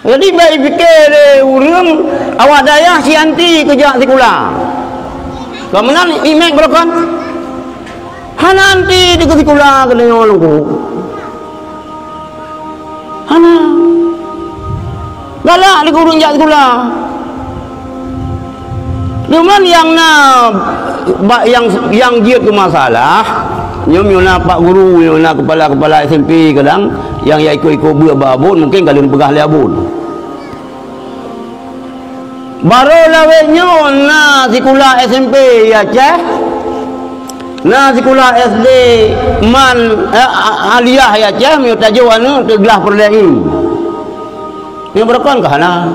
Jadi baik fikir urang awak dayah si anti kerja sekolah. Kemudian imek berkan. Hana anti di sekolah kena nyolong guru. Hana. Galak di guru jak sekolah. Cuman yang dia tu masalah, nyom pak guru, kepala SMP kadang yang ikut berbabun mungkin kalau pegah liabun. Baru lawenya sekolah SMP ya ceh. Sekolah SD aliyah ya ceh mi tajuk anu tegelah perlai. Yang berkan ke hana?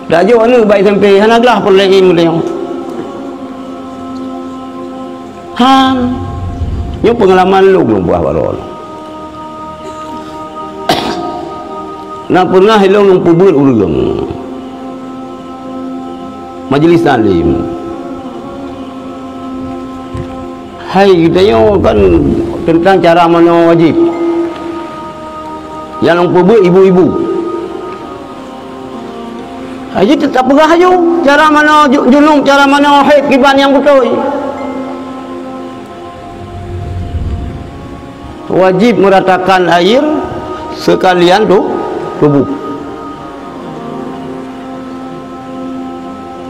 Tajuk anu baik SMP hana gelah perlai mulai. Han. Yo pengalaman lu belum buah baru. Nak pernah hilong nang pubul urang. Majlis Taklim. Hai kita yo kan tentang cara mana wajib. Yang nang pubul ibu-ibu. Haji tetap pegah aja cara mana julung, cara mana haid kiban yang betul. Wajib meratakan air sekalian tubuh.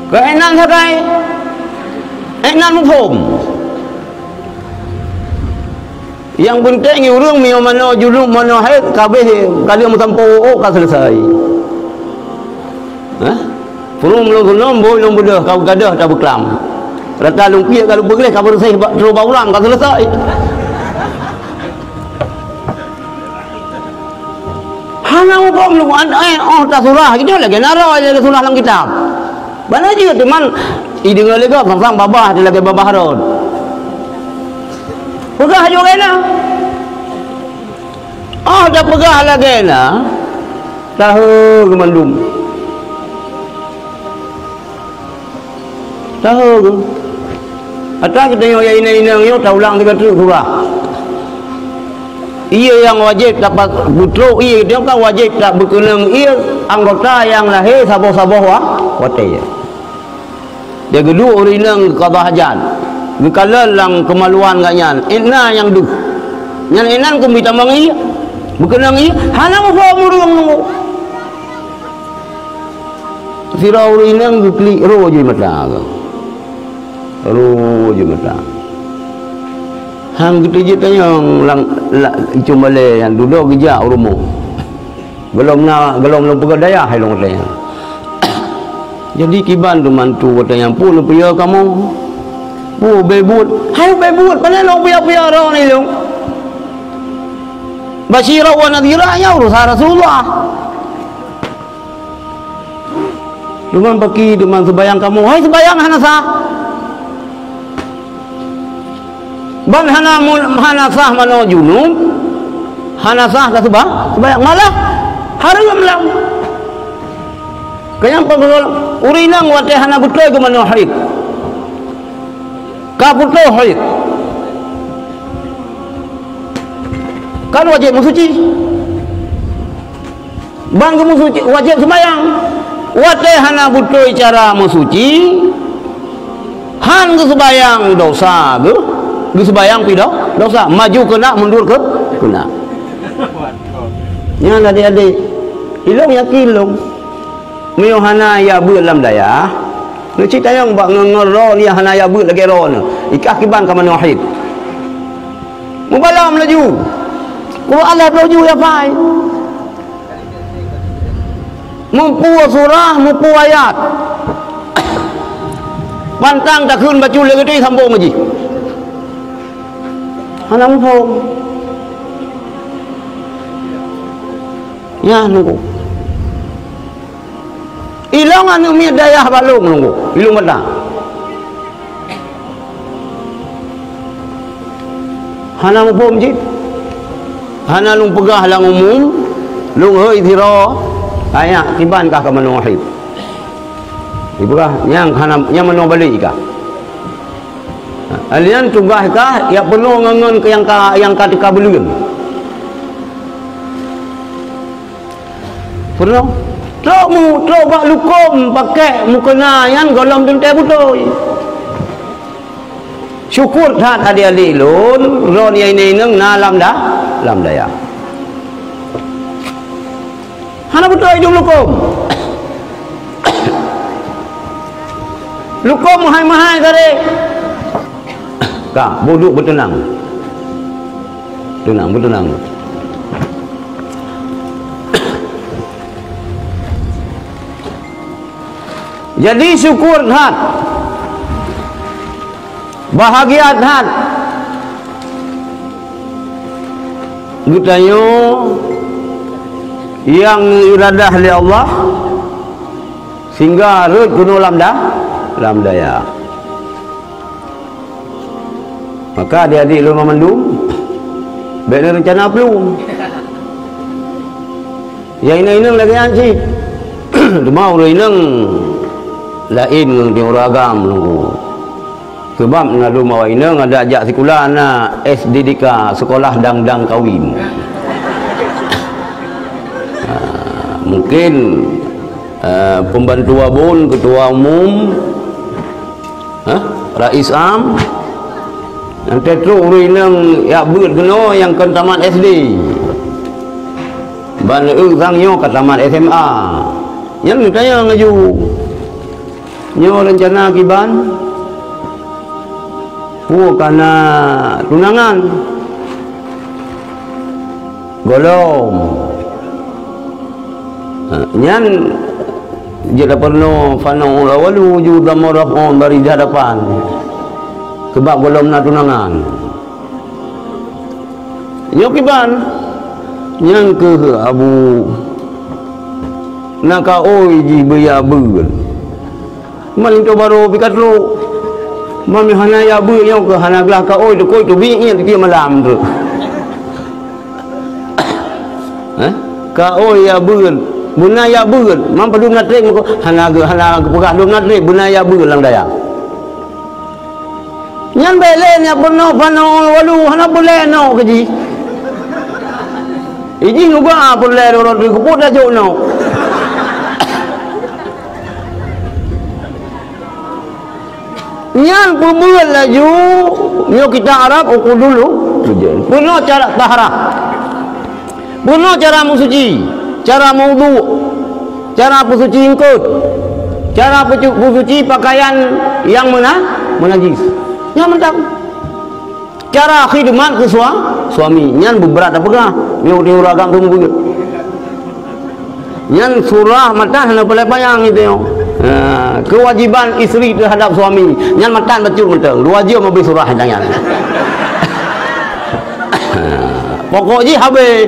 Keenan sakai, enan muhum. Yang penting urang mio mana julung mana haid kabeh kali mutampo ka selesai. Purung belum boy belum bedah kau gadah tak berkelam. Rata lumpia kalau boleh kau bersih terus ulang kau selesai. Hana hukum lu tak surah gitu lagi nara lagi surah dalam kitab. Bana je teman idengar lega sang babah dia lagi babah Harun. Pegah juga kena. Dah pegah lagi na. Tahu kemandum. Tahu ke? Atau kita yang ina yo tak ulang tiga surah. Ia yang wajib dapat butruk, ia dia kan wajib tak berkenang ia anggota yang lahir sabah-sabah watai. Dia kedua urinang qada hajat. Bekala lang kemaluan ganyan. Inna yang duh. Yang inan ku minta mangi. Berkenang ia hana mo murung mo. Sira urinang klik ro je mata. Ro je mata. Hang kita je tanya cuma le yang duduk kerja rumah. Belum pergi daya hai long tanya. Jadi kiban tu mantu kata yang pun pia kamu. Bu bebut. Hai bebut mana long pia ro ni long. Basyira wa nadhira ya Rasulullah. Duman pagi duman sebayang kamu. Hai sebayang hana sah. Ban hana sah mano junub hana sah ka sebayang malah haram lang kaya pagulol urinang wate hana butoy ko mano haid ka butoy haid kan wajib musuci ban ko musuci wajib sebayang wate hana butoy cara musuci han ko sebayang dosa go Gus bayang pidah dosa maju kena mundur ke kena. Nya adik-adik ilung ya kilung. Mio hana ya bu dalam daya. Lu cerita yang bak ngero ni hana ya bu lagi ro ne. Ikah kiban ka man wahid. Mubalam laju. Ku Allah laju ya pai. Mumpu surah, mumpu ayat. Pantang tak kun baca lagi sambung aja. Hanam home ya nunggu ilang anu mi dayah balung nunggu ilung mata hanam home jit hana lung pegah lang umum lung hoi thira ayak tiban kah ka manung wahid ibah yang hanam yang manung balik kah alian tugah kah ya penuh ngangon ke yang ka tika belum Pernah trok bak lukum pakai mukena yang golong tuntai putoi. Syukur tak adik-adik lun ron yang ini neng lam daya. Hana putoi hidup lukum. Lukum mahal-mahal tadi. Kak, duduk bertenang. Bertenang. Jadi syukur hat. Bahagia hat. Gutanya yang iradah oleh Allah sehingga rut kuno lam daya. Maka adik-adik lu memandum baik rencana belum. Yang ini lagi anci. Mau inang lain di orang agam nunggu. Sebab ngadu mau inang ada ajak sekolah na SDDK sekolah dang kawin. Mungkin pembantu abun, ketua umum, rais am, nanti terus inang ya buat kena yang ke tamat SD. Ban sang ke tamat SMA. Yang ditanya ngaju nyo rencana kiban karena tunangan golong nyan jeda perno fano lawalu juga morafon dari hadapan sebab golong na tunangan nyo kiban nyan ke abu naka oi ji beya beuh maling to baru pikat lu mami hana ya beuh yang ke hana gelah ka oi to koi to bi nya dia malam tu ka oi ya beuh buna ya beuh mam padu natrek ko hana pegah dum natrek buna ya beuh lang daya nyan belen ya peno pano walu hana boleh no keji iji nguba boleh ro ro ko dah jo no nyan pembuat laju nyo kita Arab ukur dulu puno cara taharah puno cara musuci cara maudu cara pusuci ingkut cara pusuci pakaian yang menajis yang mentang cara khidmat ke suami nyan beberat apa kah nyo di uragam tunggu nyan surah mata hana boleh bayang itu yo kewajiban isteri terhadap suami nyan matan betul menteng wajib memberi surah jangan pokoknya habis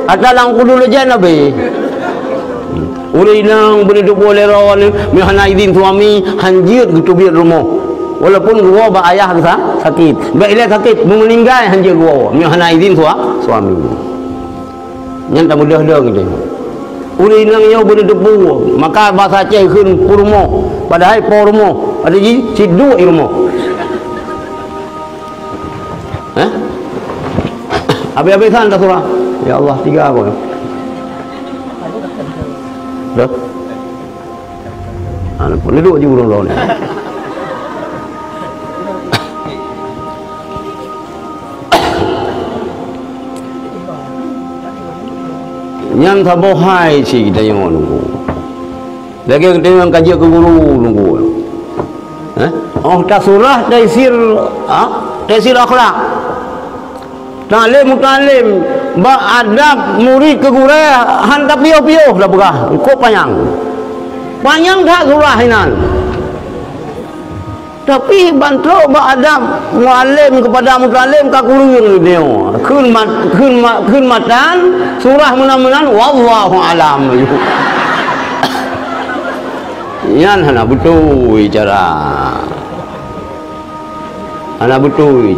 ada lang kudu lejan habis urinang berduduk boleh rawan mihana izin suami hanjir gitu biar rumah walaupun gua ba ayah sakit ba ile sakit meninggal hanjir gua mihana izin suami nyan tak mudah dah gitu urinang nyo berduduk maka bahasa Aceh keun purmo padahal pormo ada ji cidu irmo habis-habisan dah surah ya Allah 3 apa dah ana pun duduk je urang-urang ni yang tak bohai si kita yang nunggu lagi kita yang kaji ke guru nunggu oh tak surah taisir akhlak talim ba adab murid ke guru hantar piu-piu dah begah kok panjang tak surah inan tapi bantu ba adab muallim kepada mutalim ka guru dia kun matan surah munan wallahu alam yan hana betul cara hana betul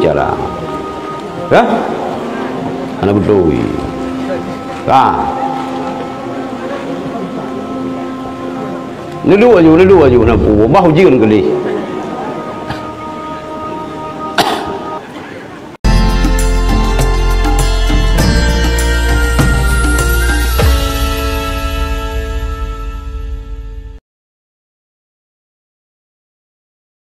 Dulu aja nak bahu jiran kali.